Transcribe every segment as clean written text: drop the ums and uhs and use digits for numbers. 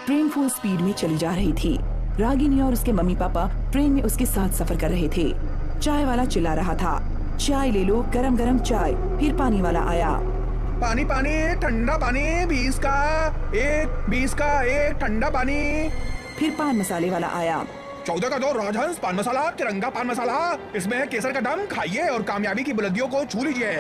Train full speed में चली जा रही थी। रागिनी और उसके मम्मी पापा ट्रेन में उसके साथ सफर कर रहे थे। चाय वाला चिल्ला रहा था, चाय ले लो, गरम गरम चाय। फिर पानी वाला आया, पानी पानी, ठंडा पानी, 20 का एक, 20 का एक, ठंडा पानी। फिर पान मसाले वाला आया, 14 का 2 राजहंस पान मसाला, तिरंगा पान मसाला, इसमें है केसर का दम, खाइए और कामयाबी की बुलंदियों को छू लीजिए।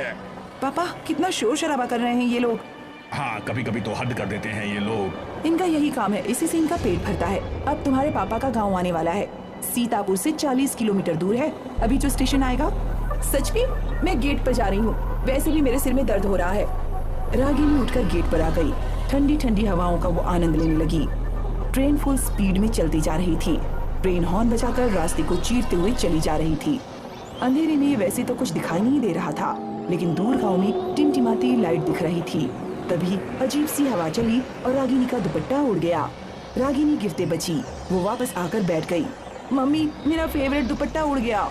पापा कितना शोर शराबा कर रहे हैं ये लोग। हाँ, कभी कभी तो हद कर देते हैं ये लोग। इनका यही काम है, इसी से इनका पेट भरता है। अब तुम्हारे पापा का गाँव आने वाला है, सीतापुर से 40 किलोमीटर दूर है अभी जो स्टेशन आएगा। सच में मैं गेट पर जा रही हूँ, वैसे भी मेरे सिर में दर्द हो रहा है। रागिनी उठकर गेट पर आ गई। ठंडी ठंडी हवाओं का वो आनंद लेने लगी। ट्रेन फुल स्पीड में चलती जा रही थी। ट्रेन हॉर्न बजाकर रास्ते को चीरते हुए चली जा रही थी। अंधेरे में वैसे तो कुछ दिखाई नहीं दे रहा था, लेकिन दूर गांव में टिमटिमाती लाइट दिख रही थी। तभी अजीब सी हवा चली और रागिनी का दुपट्टा उड़ गया। रागिनी गिरते बची। वो वापस आकर बैठ गई। मम्मी, मेरा फेवरेट दुपट्टा उड़ गया।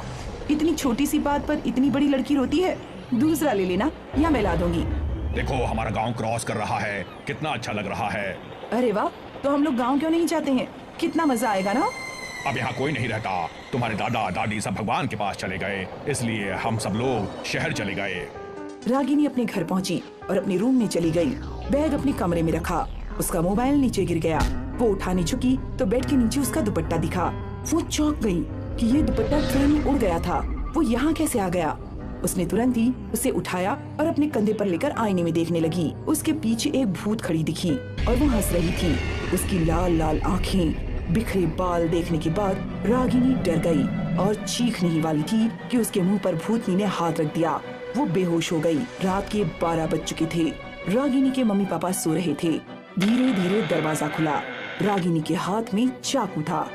इतनी छोटी सी बात पर इतनी बड़ी लड़की रोती है। दूसरा ले लेना या मैं ला दूंगी। देखो, हमारा गांव क्रॉस कर रहा है, कितना अच्छा लग रहा है। अरे वाह, तो हम लोग गांव क्यों नहीं जाते हैं? कितना मजा आएगा ना। अब यहाँ कोई नहीं रहता, तुम्हारे दादा दादी सब भगवान के पास चले गए, इसलिए हम सब लोग शहर चले गए। रागिनी अपने घर पहुंची और अपने रूम में चली गई। बैग अपने कमरे में रखा। उसका मोबाइल नीचे गिर गया। वो उठाने झुकी तो बेड के नीचे उसका दुपट्टा दिखा। वो चौंक गई कि ये दुपट्टा ट्रेन में उड़ गया था। वो यहाँ कैसे आ गया? उसने तुरंत ही उसे उठाया और अपने कंधे पर लेकर आईने में देखने लगी। उसके पीछे एक भूत खड़ी दिखी और वो हंस रही थी। उसकी लाल लाल आँखें, बिखरे बाल देखने के बाद रागिनी डर गई और चीखने ही वाली थी कि उसके मुंह पर भूतनी ने हाथ रख दिया। वो बेहोश हो गई। रात के 12 बज चुके थे। रागिनी के मम्मी पापा सो रहे थे। धीरे धीरे दरवाजा खुला। रागिनी के हाथ में चाकू था।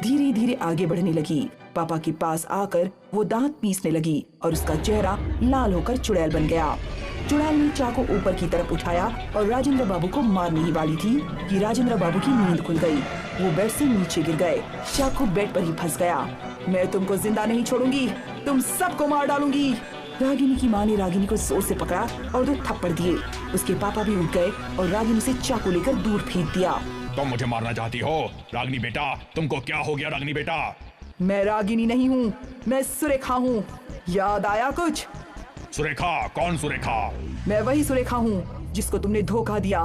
धीरे धीरे आगे बढ़ने लगी। पापा के पास आकर वो दांत पीसने लगी और उसका चेहरा लाल होकर चुड़ैल बन गया। चुड़ैल ने चाकू ऊपर की तरफ उठाया और राजेंद्र बाबू को मारने ही वाली थी कि राजेंद्र बाबू की नींद खुल गई। वो बेड से नीचे गिर गए। चाकू बेड पर ही फंस गया। मैं तुमको जिंदा नहीं छोड़ूंगी, तुम सबको मार डालूंगी। रागिनी की माँ ने रागिनी को जोर से पकड़ा और 2 थप्पड़ दिए। उसके पापा भी उठ गए और रागिनी से चाकू लेकर दूर फेंक दिया। तुम मुझे मारना चाहती हो? रागिनी बेटा, तुमको क्या हो गया? रागिनी बेटा, मैं रागिनी नहीं हूँ, मैं सुरेखा हूँ। याद आया कुछ? सुरेखा? कौन सुरेखा? मैं वही सुरेखा हूँ जिसको तुमने धोखा दिया।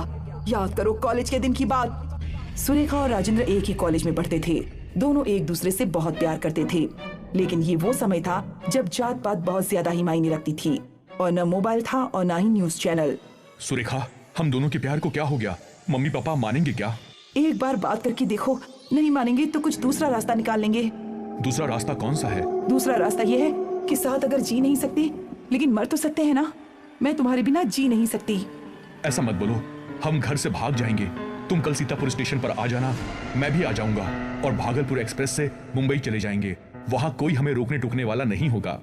याद करो कॉलेज के दिन की बात। सुरेखा और राजेंद्र एक ही कॉलेज में पढ़ते थे। दोनों एक दूसरे से बहुत प्यार करते थे, लेकिन ये वो समय था जब जात पात बहुत ज्यादा ही मायने रखती थी और न मोबाइल था और न ही न्यूज चैनल। सुरेखा, हम दोनों के प्यार को क्या हो गया? मम्मी पापा मानेंगे क्या? एक बार बात करके देखो। नहीं मानेंगे तो कुछ दूसरा रास्ता निकाल लेंगे। दूसरा रास्ता कौन सा है? दूसरा रास्ता ये है कि साथ अगर जी नहीं सकते लेकिन मर तो सकते हैं ना। मैं तुम्हारे बिना जी नहीं सकती। ऐसा मत बोलो, हम घर से भाग जाएंगे। तुम कल सीतापुर स्टेशन पर आ जाना, मैं भी आ जाऊंगा और भागलपुर एक्सप्रेस से मुंबई चले जाएंगे। वहाँ कोई हमें रोकने टोकने वाला नहीं होगा।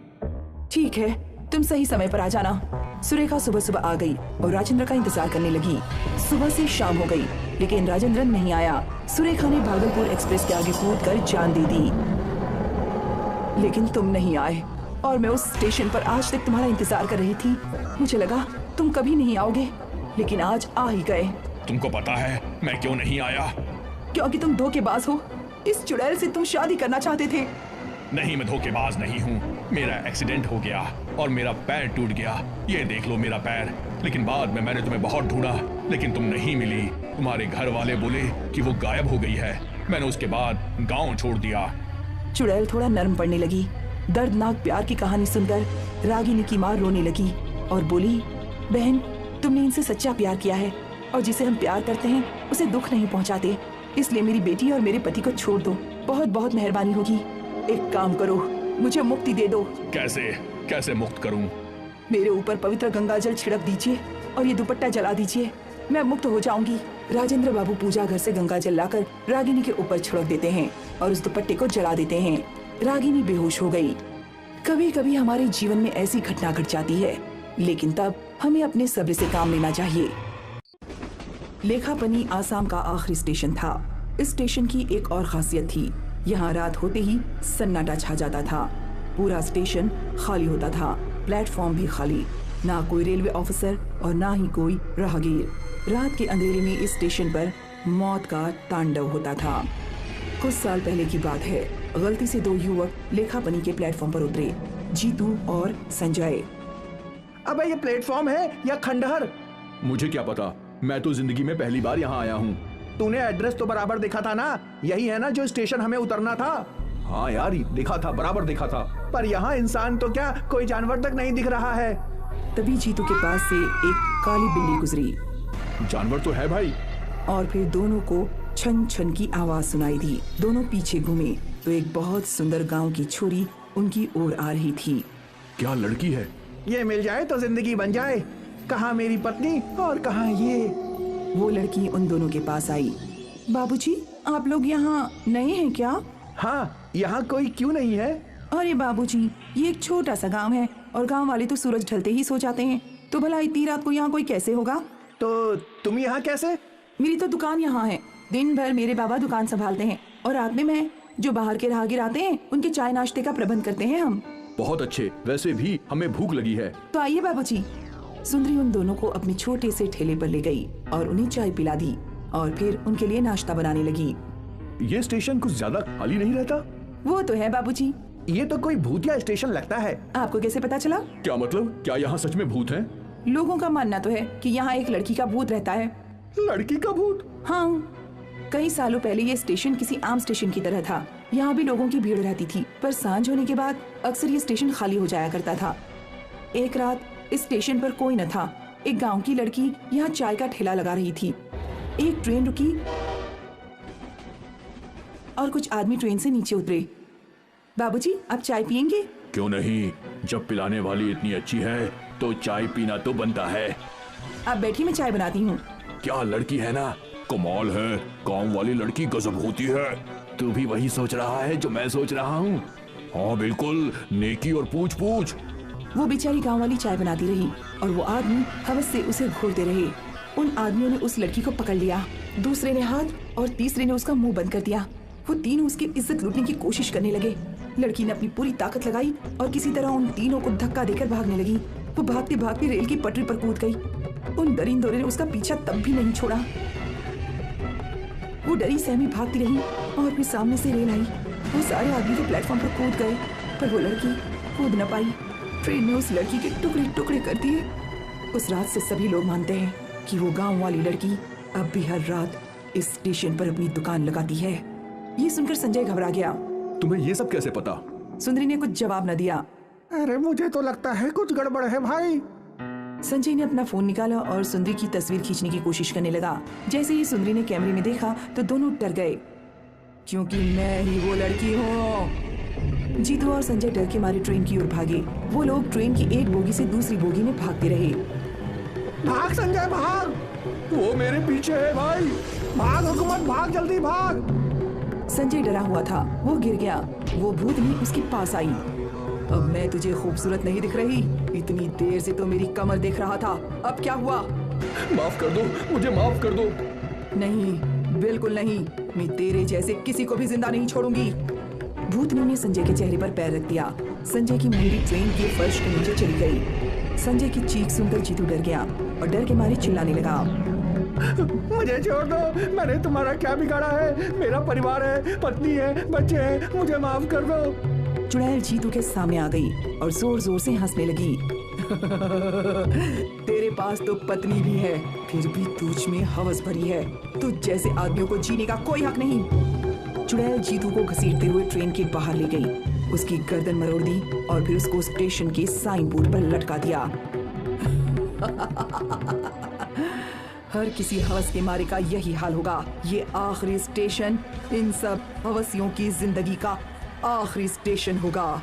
ठीक है, तुम सही समय पर आ जाना। सुरेखा सुबह सुबह आ गई और राजेंद्र का इंतजार करने लगी। सुबह से शाम हो गई लेकिन राजेंद्र नहीं आया। सुरेखा ने भागलपुर एक्सप्रेस के आगे कूदकर जान दे दी, लेकिन तुम नहीं आए और मैं उस स्टेशन पर आज तक तुम्हारा इंतजार कर रही थी। मुझे लगा तुम कभी नहीं आओगे, लेकिन आज आ ही गए। तुमको पता है मैं क्यों नहीं आया? क्योंकि तुम धोखेबाज हो। इस चुड़ैल से तुम शादी करना चाहते थे। नहीं, मैं धोखेबाज नहीं हूँ। मेरा एक्सीडेंट हो गया और मेरा पैर टूट गया। ये देख लो मेरा पैर। लेकिन बाद में मैंने तुम्हें बहुत ढूंढा, लेकिन तुम नहीं मिली। तुम्हारे घर वाले बोले कि वो गायब हो गई है। मैंने उसके बाद गाँव छोड़ दिया। चुड़ैल थोड़ा नरम पड़ने लगी। दर्दनाक प्यार की कहानी सुनकर रागिनी की माँ रोने लगी और बोली, बहन, तुमने इनसे सच्चा प्यार किया है और जिसे हम प्यार करते हैं उसे दुख नहीं पहुंचाते। इसलिए मेरी बेटी और मेरे पति को छोड़ दो। बहुत बहुत मेहरबानी होगी। एक काम करो, मुझे मुक्ति दे दो। कैसे कैसे मुक्त करूं? मेरे ऊपर पवित्र गंगा जल छिड़क दीजिए और ये दुपट्टा जला दीजिए। मैं मुक्त हो जाऊंगी। राजेंद्र बाबू पूजा घर से गंगा जल लाकर रागिनी के ऊपर छिड़क देते हैं और उस दुपट्टे को जला देते हैं। रागिनी बेहोश हो गई। कभी कभी हमारे जीवन में ऐसी घटना घट जाती है, लेकिन तब हमें अपने सब्र से काम लेना चाहिए। लेखापनी आसाम का आखिरी स्टेशन था। इस स्टेशन की एक और खासियत थी, यहाँ रात होते ही सन्नाटा छा जाता था। पूरा स्टेशन खाली होता था, प्लेटफॉर्म भी खाली। ना कोई रेलवे ऑफिसर और ना ही कोई राहगीर। रात के अंधेरे में इस स्टेशन पर मौत का तांडव होता था। कुछ साल पहले की बात है। गलती से दो युवक लेखापनी के प्लेटफॉर्म पर उतरे, जीतू और संजय। अबे ये प्लेटफॉर्म है या खंडहर? मुझे क्या पता, मैं तो जिंदगी में पहली बार यहाँ आया हूँ। तूने एड्रेस तो बराबर देखा था ना? यही है ना जो स्टेशन हमें उतरना था? हाँ यार, देखा था, बराबर देखा था। पर यहाँ इंसान तो क्या, कोई जानवर तक नहीं दिख रहा है। तभी जीतू के पास से एक काली बिल्ली गुजरी। जानवर तो है भाई। और फिर दोनों को छन छन की आवाज सुनाई दी। दोनों पीछे घूमे तो एक बहुत सुंदर गांव की छोरी उनकी ओर आ रही थी। क्या लड़की है? ये मिल जाए तो जिंदगी बन जाए। कहाँ मेरी पत्नी और कहाँ ये? वो लड़की उन दोनों के पास आई। बाबूजी, आप लोग यहाँ नए हैं क्या? हाँ, यहाँ कोई क्यों नहीं है? अरे बाबूजी, ये एक छोटा सा गांव है और गांव वाले तो सूरज ढलते ही सो जाते हैं, तो भला इतनी रात को यहाँ कोई कैसे होगा? तो तुम यहाँ कैसे? मेरी तो दुकान यहाँ है। दिन भर मेरे बाबा दुकान संभालते हैं और रात में मैं जो बाहर के राहगीर आते हैं उनके चाय नाश्ते का प्रबंध करते हैं हम। बहुत अच्छे, वैसे भी हमें भूख लगी है। तो आइए बाबूजी। सुंदरी उन दोनों को अपने छोटे से ठेले पर ले गई और उन्हें चाय पिला दी और फिर उनके लिए नाश्ता बनाने लगी। ये स्टेशन कुछ ज्यादा खाली नहीं रहता? वो तो है बाबूजी। ये तो कोई भूतिया स्टेशन लगता है। आपको कैसे पता चला? क्या मतलब? क्या यहाँ सच में भूत हैं? लोगों का मानना तो है कि यहाँ एक लड़की का भूत रहता है। लड़की का भूत? हाँ, कई सालों पहले ये स्टेशन किसी आम स्टेशन की तरह था। यहाँ भी लोगों की भीड़ रहती थी, पर सांझ होने के बाद अक्सर ये स्टेशन खाली हो जाया करता था। एक रात इस स्टेशन पर कोई न था। एक गांव की लड़की यहाँ चाय का ठेला लगा रही थी। एक ट्रेन रुकी और कुछ आदमी ट्रेन से नीचे उतरे। बाबूजी, आप चाय पियेंगे? क्यों नहीं, जब पिलाने वाली इतनी अच्छी है तो चाय पीना तो बनता है। आप बैठिए, मैं चाय बनाती हूँ। क्या लड़की है ना, कमाल है। गांव वाली लड़की गजब होती है। तू भी वही सोच रहा है जो मैं सोच रहा हूँ? हाँ बिल्कुल, नेकी और पूछ पूछ। वो बेचारी गांव वाली चाय बनाती रही और वो आदमी हवस से उसे घूरते रहे। उन आदमियों ने उस लड़की को पकड़ लिया, दूसरे ने हाथ और तीसरे ने उसका मुंह बंद कर दिया। वो तीनों उसकी इज्जत लूटने की कोशिश करने लगे। लड़की ने अपनी पूरी ताकत लगाई और किसी तरह उन तीनों को धक्का देकर भागने लगी। वो भागते भागते रेल की पटरी पर कूद गई। उन दरिंदों ने उसका पीछा तब भी नहीं छोड़ा। वो डरी सहमी भागती रही और फिर सामने से रेल आई। वो सारे आदमी के प्लेटफॉर्म पर कूद गए, पर वो लड़की कूद न पाई। ट्रेन ने उस लड़की के टुकड़े टुकड़े कर दिए। उस रात से सभी लोग मानते हैं कि वो गांव वाली लड़की अब भी हर रात इस स्टेशन पर अपनी दुकान लगाती है। ये सुनकर संजय घबरा गया। तुम्हें ये सब कैसे पता? सुंदरी ने कुछ जवाब न दिया। अरे मुझे तो लगता है कुछ गड़बड़ है भाई। संजय ने अपना फोन निकाला और सुंदरी की तस्वीर खींचने की कोशिश करने लगा। जैसे ही सुंदरी ने कैमरे में देखा तो दोनों डर गए, क्योंकि मैं ही वो लड़की हूँ। जीतू और संजय डर के मारे ट्रेन की ओर भागे। वो लोग ट्रेन की एक बोगी से दूसरी बोगी में भागते रहे। भाग संजय भाग, वो मेरे पीछे है भाई। भाग हुकूमत, भाग जल्दी भाग। संजय डरा हुआ था, वो गिर गया। वो भूतनी उसके पास आई। अब मैं तुझे खूबसूरत नहीं दिख रही? इतनी देर से तो मेरी कमर देख रहा था, अब क्या हुआ? माफ कर दो, मुझे माफ कर दो। नहीं, बिल्कुल नहीं। मैं तेरे जैसे किसी को भी जिंदा नहीं छोड़ूंगी। भूतनी ने संजय के चेहरे पर पैर रख दिया। संजय की मुंडी ट्रेन के फर्श के नीचे चली गई। संजय की चीख सुनकर जीतू डर गया और डर के मारे चिल्लाने लगा। मुझे छोड़ दो, मैंने तुम्हारा क्या बिगाड़ा है? मेरा परिवार है, पत्नी है, बच्चे हैं, मुझे माफ कर दो। चुड़ैल जीतू के सामने आ गई और जोर जोर से हंसने लगी। तेरे पास तो पत्नी भी है, फिर भी तुझ में हवस भरी है। तुझ जैसे आदमियों को जीने का कोई हक नहीं। चुड़ैल जीतू को घसीटते हुए ट्रेन के बाहर ले गई, उसकी गर्दन मरोड़ दी और फिर उसको स्टेशन के साइन बोर्ड पर लटका दिया। हर किसी हवस के मारे का यही हाल होगा। ये आखिरी स्टेशन इन सब हवसियों की जिंदगी का आखिरी स्टेशन होगा।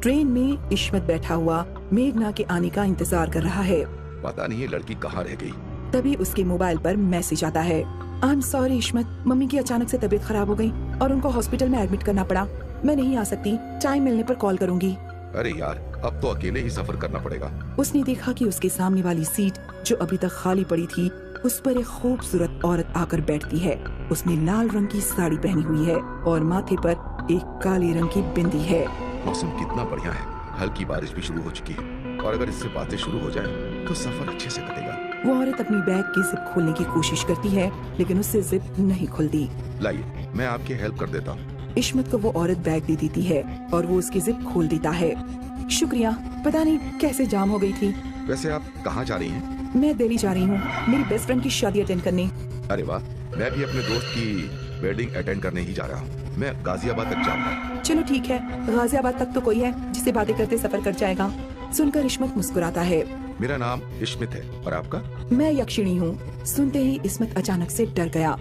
ट्रेन में इश्मत बैठा हुआ मेघना के आने का इंतजार कर रहा है। पता नहीं ये लड़की कहाँ रह गई। तभी उसके मोबाइल पर मैसेज आता है। आई एम सॉरी इश्मत, मम्मी की अचानक से तबीयत खराब हो गई और उनको हॉस्पिटल में एडमिट करना पड़ा। मैं नहीं आ सकती, टाइम मिलने पर कॉल करूंगी। अरे यार, अब तो अकेले ही सफर करना पड़ेगा। उसने देखा कि उसके सामने वाली सीट जो अभी तक खाली पड़ी थी, उस पर एक खूबसूरत औरत आकर बैठती है। उसने लाल रंग की साड़ी पहनी हुई है और माथे पर एक काले रंग की बिंदी है। मौसम कितना बढ़िया है, हल्की बारिश भी शुरू हो चुकी है और अगर इससे बातें शुरू हो जाए तो सफर अच्छे से कटेगा। वो औरत अपनी बैग की जिप खोलने की कोशिश करती है, लेकिन उससे जिप नहीं खुलती। लाइए, मैं आपकी हेल्प कर देता हूँ। इस्मत को वो औरत बैग दे देती है और वो उसकी जिप खोल देता है। शुक्रिया, पता नहीं कैसे जाम हो गई थी। वैसे आप कहाँ जा रही हैं? मैं दिल्ली जा रही हूँ, मेरी बेस्ट फ्रेंड की शादी अटेंड करने। अरे वाह, मैं भी अपने दोस्त की वेडिंग अटेंड करने ही जा रहा हूँ। मैं गाजियाबाद तक जाऊंगा। चलो ठीक है, गाजियाबाद तक तो कोई है जिससे बातें करते सफर कर जाएगा। सुनकर इस्मत मुस्कुराता है। मेरा नाम इस्मित है और आपका? मैं यक्षिणी हूँ। सुनते ही इस्मत अचानक से डर गया।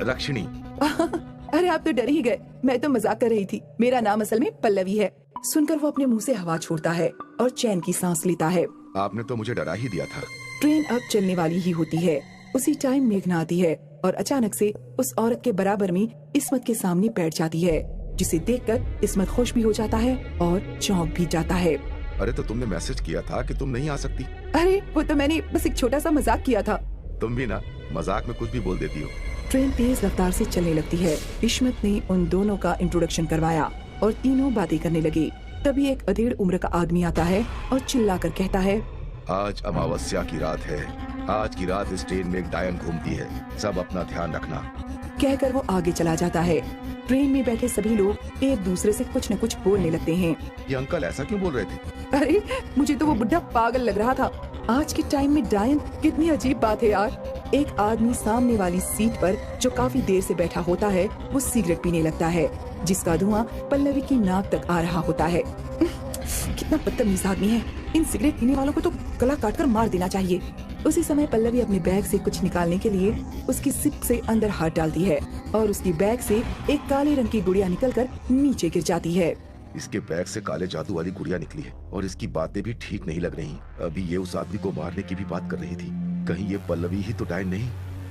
रक्षिणी। अरे आप तो डर ही गए, मैं तो मजाक कर रही थी। मेरा नाम असल में पल्लवी है। सुनकर वो अपने मुंह से हवा छोड़ता है और चैन की सांस लेता है। आपने तो मुझे डरा ही दिया था। ट्रेन अब चलने वाली ही होती है। उसी टाइम मेघना आती है और अचानक से उस औरत के बराबर में इस्मत के सामने बैठ जाती है, जिसे देखकर इस्मत खुश भी हो जाता है और चौंक भी जाता है। अरे तो तुमने मैसेज किया था कि तुम नहीं आ सकती। अरे वो तो मैंने बस एक छोटा सा मजाक किया था। तुम भी ना मजाक में कुछ भी बोल देती हो। ट्रेन तेज रफ्तार से चलने लगती है। इस्मत ने उन दोनों का इंट्रोडक्शन करवाया और तीनों बातें करने लगे। तभी एक अधेड़ उम्र का आदमी आता है और चिल्लाकर कहता है, आज अमावस्या की रात है। आज की रात इस ट्रेन में एक डायन घूमती है, सब अपना ध्यान रखना। कहकर वो आगे चला जाता है। ट्रेन में बैठे सभी लोग एक दूसरे से कुछ न कुछ बोलने लगते हैं। ये अंकल ऐसा क्यों बोल रहे थे? अरे मुझे तो वो बुढ़ा पागल लग रहा था। आज के टाइम में डायन, कितनी अजीब बात है यार। एक आदमी सामने वाली सीट पर जो काफी देर से बैठा होता है, वो सिगरेट पीने लगता है, जिसका धुआं पल्लवी की नाक तक आ रहा होता है। कितना बदतमीज आदमी है। इन सिगरेट पीने वालों को तो गला काटकर मार देना चाहिए। उसी समय पल्लवी अपने बैग से कुछ निकालने के लिए उसकी सिप से अंदर हाथ डालती है और उसकी बैग से एक काले रंग की गुड़िया निकलकर नीचे गिर जाती है। इसके बैग से काले जादू वाली गुड़िया निकली है और इसकी बातें भी ठीक नहीं लग रही। अभी ये उस आदमी को मारने की भी बात कर रही थी। कहीं ये पल्लवी ही तो डायन नहीं?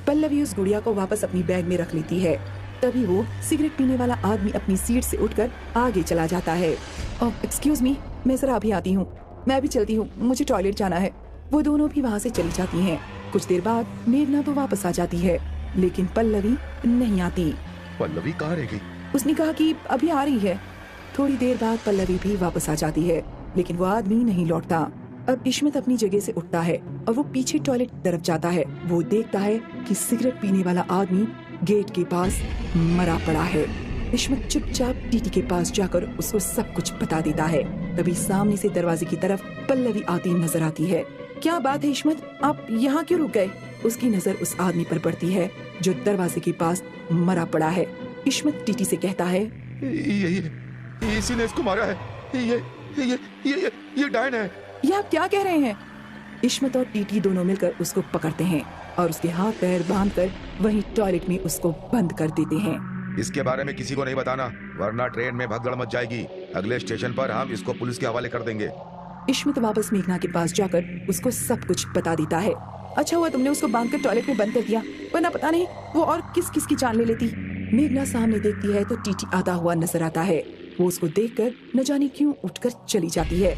पल्लवी उस गुड़िया को वापस अपनी बैग में रख लेती है। तभी वो सिगरेट पीने वाला आदमी अपनी सीट से उठकर आगे चला जाता है। एक्सक्यूज मी, मैं जरा अभी आती हूँ, मैं भी चलती हूँ, मुझे टॉयलेट जाना है। वो दोनों भी वहाँ से चली जाती हैं। कुछ देर बाद मेघना तो वापस आ जाती है, लेकिन पल्लवी नहीं आती। पल्लवी कहाँ रह गई? उसने कहा कि अभी आ रही है। थोड़ी देर बाद पल्लवी भी वापस आ जाती है, लेकिन वो आदमी नहीं लौटता। अब इस्मत अपनी जगह से उठता है और वो पीछे टॉयलेट की तरफ जाता है। वो देखता है कि सिगरेट पीने वाला आदमी गेट के पास मरा पड़ा है। इस्मत चुपचाप टीटी के पास जाकर उसको सब कुछ बता देता है। तभी सामने से दरवाजे की तरफ पल्लवी आती नजर आती है। क्या बात है इस्मत, आप यहाँ क्यों रुक गए? उसकी नजर उस आदमी पर पड़ती है जो दरवाजे के पास मरा पड़ा है। इस्मत टीटी से कहता है, इसी ने इसको मारा है। ये डायन है। ये आप क्या कह रहे हैं? इस्मत और टीटी दोनों मिलकर उसको पकड़ते हैं और उसके हाथ पैर बांधकर वहीं टॉयलेट में उसको बंद कर देते हैं। इसके बारे में किसी को नहीं बताना, वरना ट्रेन में भगदड़ मच जाएगी। अगले स्टेशन पर हम इसको पुलिस के हवाले कर देंगे। इस्मत वापस मेघना के पास जाकर उसको सब कुछ बता देता है। अच्छा हुआ तुमने उसको बांधकर टॉयलेट में बंद कर दिया, वरना पता नहीं वो और किस किस की जान ले लेती। मेघना सामने देखती है तो टीटी आता हुआ नजर आता है। वो उसको देखकर न जाने क्यों उठकर चली जाती है।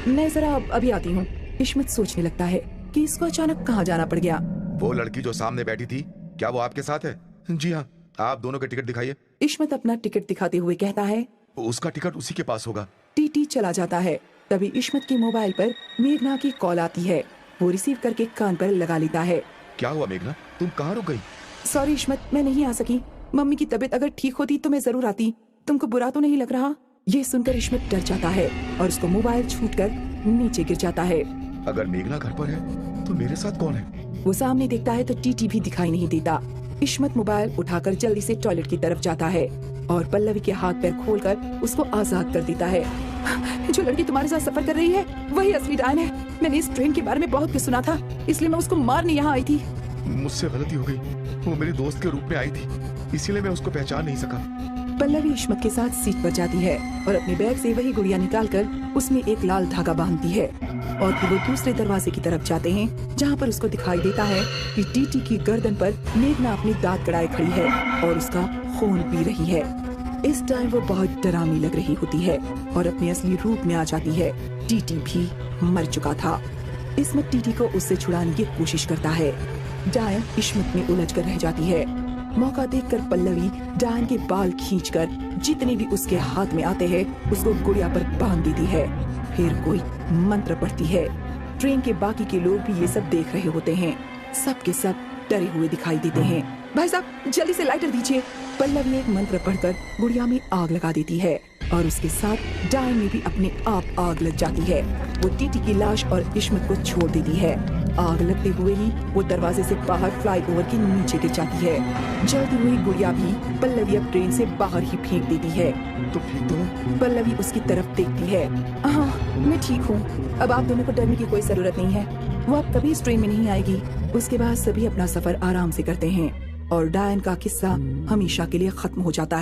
मैं जरा अभी आती हूँ। इस्मत सोचने लगता है कि इसको अचानक कहाँ जाना पड़ गया। वो लड़की जो सामने बैठी थी, क्या वो आपके साथ है? जी हाँ। आप दोनों के टिकट दिखाइए। इस्मत अपना टिकट दिखाते हुए कहता है, उसका टिकट उसी के पास होगा। टीटी चला जाता है। तभी इस्मत के मोबाइल पर मेघना की कॉल आती है। वो रिसीव करके कान पर लगा लेता है। क्या हुआ मेघना, तुम कहाँ रुक गई? सॉरी इस्मत, मैं नहीं आ सकी। मम्मी की तबीयत अगर ठीक होती तो मैं जरूर आती। तुमको बुरा तो नहीं लग रहा? ये सुनकर इस्मत डर जाता है और उसको मोबाइल छूटकर नीचे गिर जाता है। अगर मेघना घर पर है तो मेरे साथ कौन है? वो सामने देखता है तो टीटी भी दिखाई नहीं देता। इस्मत मोबाइल उठाकर जल्दी से टॉयलेट की तरफ जाता है और पल्लवी के हाथ पैर खोलकर उसको आजाद कर देता है। जो लड़की तुम्हारे साथ सफर कर रही है वही असली डायन है। मैंने इस ट्रेन के बारे में बहुत कुछ सुना था, इसलिए मैं उसको मारने यहाँ आई थी। मुझसे गलती हो गई। वो मेरे दोस्त के रूप में आई थी, इसीलिए मैं उसको पहचान नहीं सका। पल्लवी इस्मत के साथ सीट पर जाती है और अपने बैग से वही गुड़िया निकालकर उसमें एक लाल धागा बांधती है और फिर वो दूसरे दरवाजे की तरफ जाते हैं, जहाँ पर उसको दिखाई देता है कि टीटी की गर्दन पर मेघना अपनी दांत कड़ाए खड़ी है और उसका खून पी रही है। इस टाइम वो बहुत डरावनी लग रही होती है और अपने असली रूप में आ जाती है। टीटी भी मर चुका था। इस्मत टीटी को उससे छुड़ाने की कोशिश करता है। डायन इस्मत में उलझ कर रह जाती है। मौका देखकर पल्लवी डायन के बाल खींचकर जितने भी उसके हाथ में आते हैं उसको गुड़िया पर बांध देती है। फिर कोई मंत्र पढ़ती है। ट्रेन के बाकी के लोग भी ये सब देख रहे होते हैं। सब के सब डरे हुए दिखाई देते हैं। भाई साहब जल्दी से लाइटर दीजिए। पल्लवी एक मंत्र पढ़कर गुड़िया में आग लगा देती है और उसके साथ डायन में भी अपने आप आग लग जाती है। वो टीटी की लाश और इस्मत को छोड़ देती है। आग लगते हुए ही वो दरवाजे से बाहर फ्लाईओवर के नीचे गिर जाती है। जलती हुई गुड़िया भी पल्लवी अब ट्रेन से बाहर ही फेंक देती है। तुम ठीक तो हो? पल्लवी उसकी तरफ देखती है। हाँ मैं ठीक हूँ, अब आप दोनों को डरने की कोई जरूरत नहीं है। वो अब कभी इस ट्रेन में नहीं आएगी। उसके बाद सभी अपना सफर आराम से करते हैं और डायन का किस्सा हमेशा के लिए खत्म हो जाता है।